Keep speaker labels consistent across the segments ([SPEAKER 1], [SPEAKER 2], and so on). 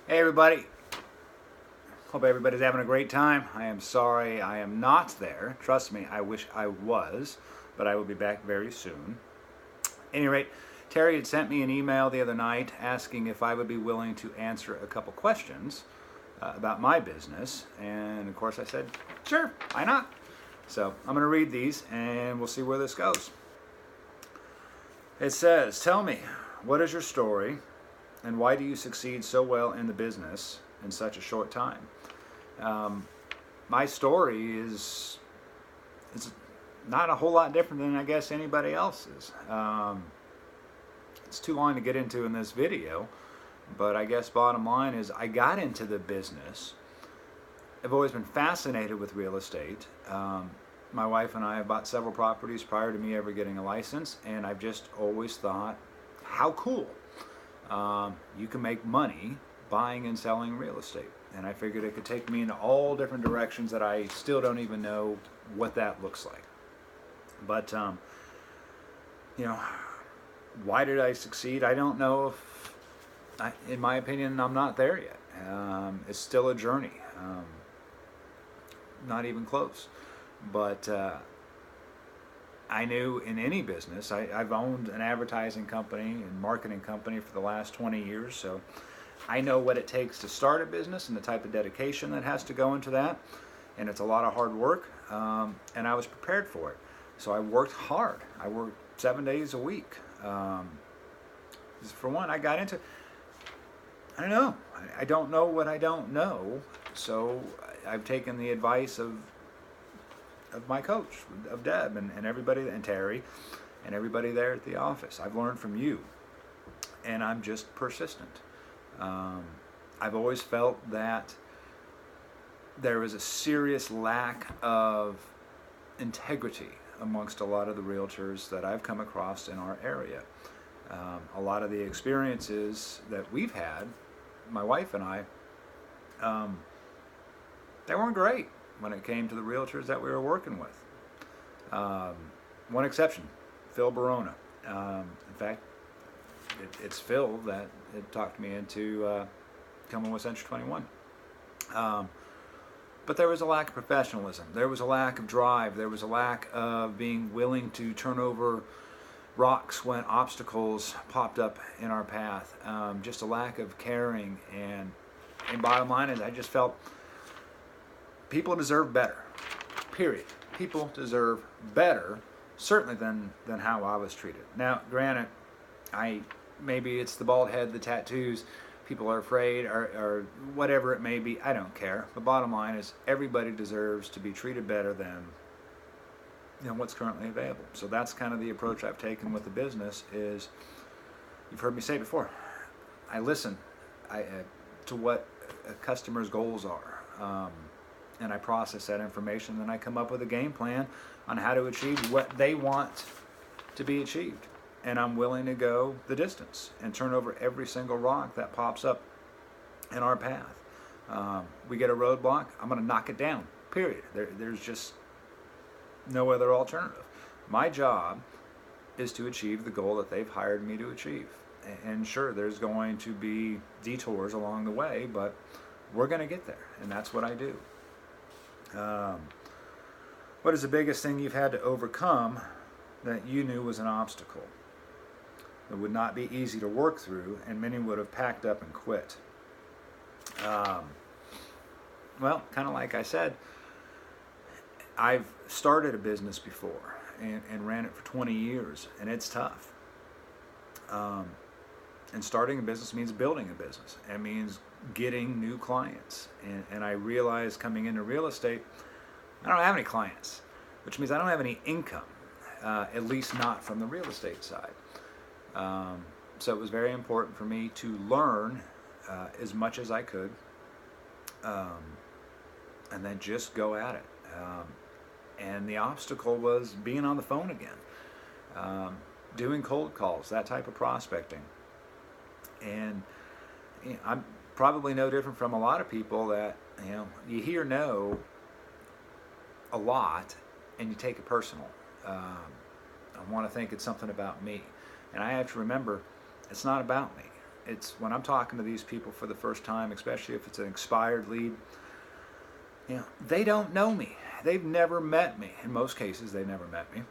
[SPEAKER 1] Hey everybody, hope everybody's having a great time. I am sorry I am not there. Trust me, I wish I was, but I will be back very soon. At any rate, Terry had sent me an email the other night asking if I would be willing to answer a couple questions about my business, and of course I said, sure, why not? So I'm going to read these and we'll see where this goes. It says, tell me, what is your story and why do you succeed so well in the business in such a short time? My story is not a whole lot different than I guess anybody else's. It's too long to get into in this video, but I guess bottom line is I got into the business. I've always been fascinated with real estate. My wife and I have bought several properties prior to me ever getting a license, and I've just always thought, how cool. You can make money buying and selling real estate. And I figured it could take me in all different directions that I still don't even know what that looks like. But, why did I succeed? I don't know if, in my opinion, I'm not there yet. It's still a journey. Not even close. But I knew in any business, I've owned an advertising company and marketing company for the last 20 years, so I know what it takes to start a business and the type of dedication that has to go into that, and it's a lot of hard work, and I was prepared for it. So I worked hard. I worked 7 days a week. For one, I got into, I don't know. I don't know what I don't know, so I've taken the advice of my coach, of Deb, and everybody, and Terry, and everybody there at the office. I've learned from you, and I'm just persistent. I've always felt that there is a serious lack of integrity amongst a lot of the realtors that I've come across in our area. A lot of the experiences that we've had, my wife and I, they weren't great when it came to the realtors that we were working with. One exception, Phil Barona. In fact, it's Phil that had talked me into coming with Century 21. But there was a lack of professionalism. There was a lack of drive. There was a lack of being willing to turn over rocks when obstacles popped up in our path. Just a lack of caring. And bottom line is I just felt people deserve better. Period. People deserve better, certainly than how I was treated. Now, granted, maybe it's the bald head, the tattoos, people are afraid, or whatever it may be. I don't care. The bottom line is everybody deserves to be treated better than what's currently available. So that's kind of the approach I've taken with the business. Is you've heard me say before, I listen to what a customer's goals are. And I process that information, and I come up with a game plan on how to achieve what they want to be achieved. And I'm willing to go the distance and turn over every single rock that pops up in our path. We get a roadblock, I'm going to knock it down, period. There's just no other alternative. My job is to achieve the goal that they've hired me to achieve. And sure, there's going to be detours along the way, but we're going to get there, and that's what I do. What is the biggest thing you've had to overcome that you knew was an obstacle? It would not be easy to work through, and many would have packed up and quit. Well, kind of like I said, I've started a business before and ran it for 20 years, and it's tough. And starting a business means building a business. It means getting new clients. And I realized coming into real estate, I don't have any clients, which means I don't have any income, at least not from the real estate side. So it was very important for me to learn as much as I could, and then just go at it. And the obstacle was being on the phone again, doing cold calls, that type of prospecting. And I'm probably no different from a lot of people that, you hear no a lot and you take it personal. I want to think it's something about me. And I have to remember, it's not about me. It's when I'm talking to these people for the first time, especially if it's an expired lead, they don't know me. They've never met me. In most cases, they've never met me.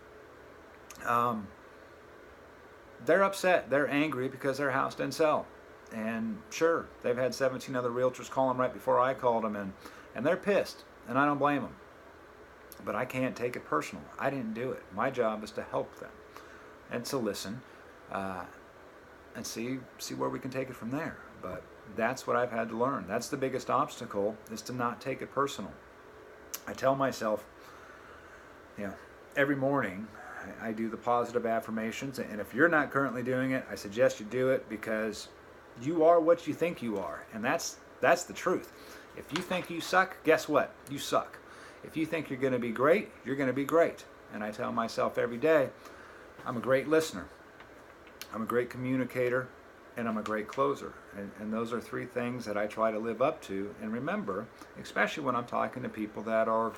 [SPEAKER 1] They're upset. They're angry because their house didn't sell. And sure, they've had 17 other realtors call them right before I called them, and they're pissed, and I don't blame them. But I can't take it personal. I didn't do it. My job is to help them and to listen and see where we can take it from there. But that's what I've had to learn. That's the biggest obstacle, is to not take it personal. I tell myself, every morning I do the positive affirmations, and if you're not currently doing it, I suggest you do it, because you are what you think you are, and that's the truth. If you think you suck, guess what? You suck. If you think you're going to be great, you're going to be great. And I tell myself every day, I'm a great listener, I'm a great communicator, and I'm a great closer. And those are three things that I try to live up to and remember, especially when I'm talking to people that are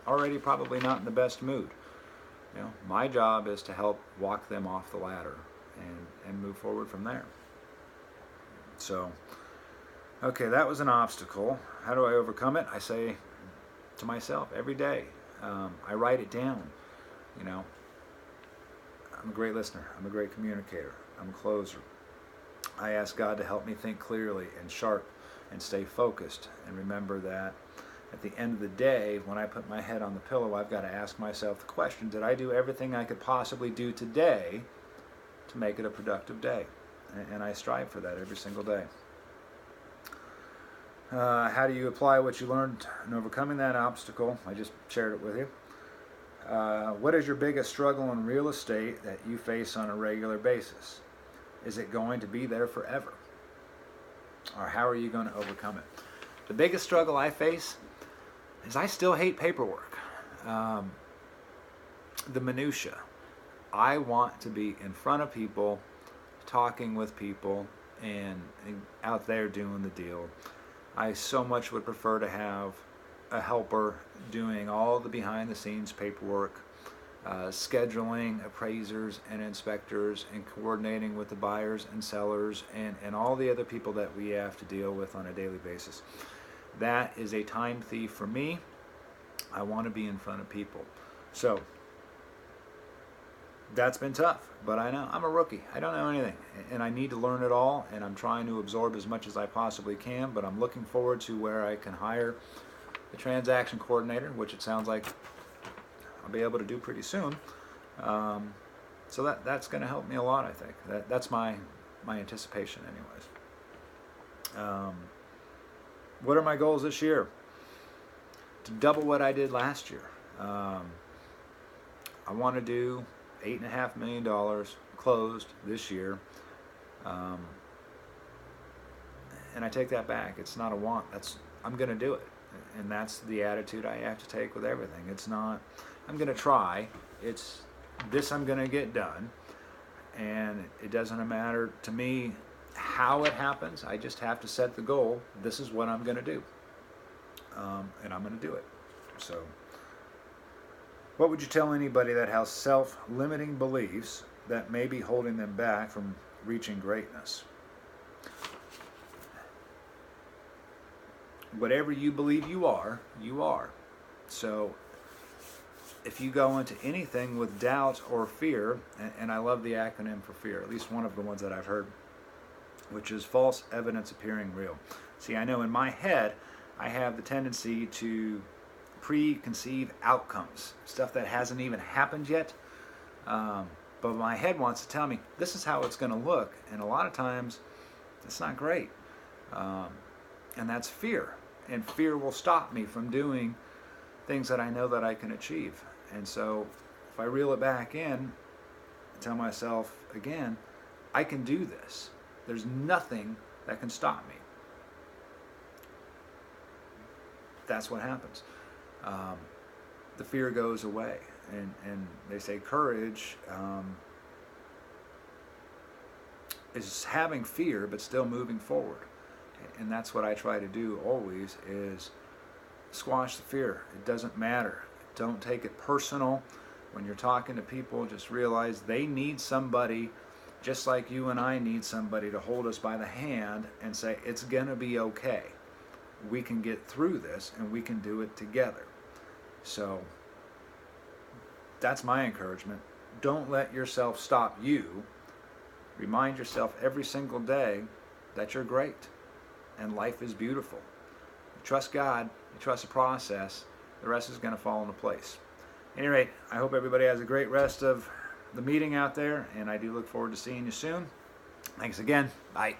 [SPEAKER 1] already probably not in the best mood. My job is to help walk them off the ladder and move forward from there. So, okay, that was an obstacle. How do I overcome it? I say to myself every day, I write it down. I'm a great listener, I'm a great communicator, I'm a closer. I ask God to help me think clearly and sharp and stay focused, and remember that at the end of the day, when I put my head on the pillow, I've got to ask myself the question, did I do everything I could possibly do today to make it a productive day? And I strive for that every single day. How do you apply what you learned in overcoming that obstacle? I just shared it with you. What is your biggest struggle in real estate that you face on a regular basis? Is it going to be there forever? Or how are you going to overcome it? The biggest struggle I face is I still hate paperwork. The minutia. I want to be in front of people, talking with people, and out there doing the deal. I so much would prefer to have a helper doing all the behind the scenes paperwork, scheduling appraisers and inspectors, and coordinating with the buyers and sellers and all the other people that we have to deal with on a daily basis. That is a time thief for me. I want to be in front of people. So that's been tough, but I know I'm a rookie. I don't know anything, and I need to learn it all, and I'm trying to absorb as much as I possibly can, but I'm looking forward to where I can hire the transaction coordinator, which it sounds like I'll be able to do pretty soon. So that's going to help me a lot, I think. That's my anticipation anyways. What are my goals this year? To double what I did last year. I want to do $8.5 million closed this year. And I take that back. It's not a want. I'm going to do it. And that's the attitude I have to take with everything. It's not, I'm going to try. It's this I'm going to get done. And it doesn't matter to me how it happens. I just have to set the goal. This is what I'm going to do. And I'm going to do it. So, what would you tell anybody that has self-limiting beliefs that may be holding them back from reaching greatness? Whatever you believe you are, you are. So if you go into anything with doubt or fear, and I love the acronym for fear, at least one of the ones that I've heard, which is false evidence appearing real. See, I know in my head, I have the tendency to preconceive outcomes, stuff that hasn't even happened yet. But my head wants to tell me, this is how it's going to look. And a lot of times, it's not great. And that's fear. And fear will stop me from doing things that I know that I can achieve. And so if I reel it back in, tell myself again, I can do this. There's nothing that can stop me. That's what happens. The fear goes away. And they say courage is having fear but still moving forward. And that's what I try to do always, is squash the fear. It doesn't matter. Don't take it personal. When you're talking to people, just realize they need somebody just like you and I need somebody to hold us by the hand and say, it's going to be okay. We can get through this and we can do it together. So that's my encouragement. Don't let yourself stop you. Remind yourself every single day that you're great and life is beautiful. You trust God, you trust the process, the rest is going to fall into place. At any rate, I hope everybody has a great rest of the meeting out there, and I do look forward to seeing you soon. Thanks again. Bye.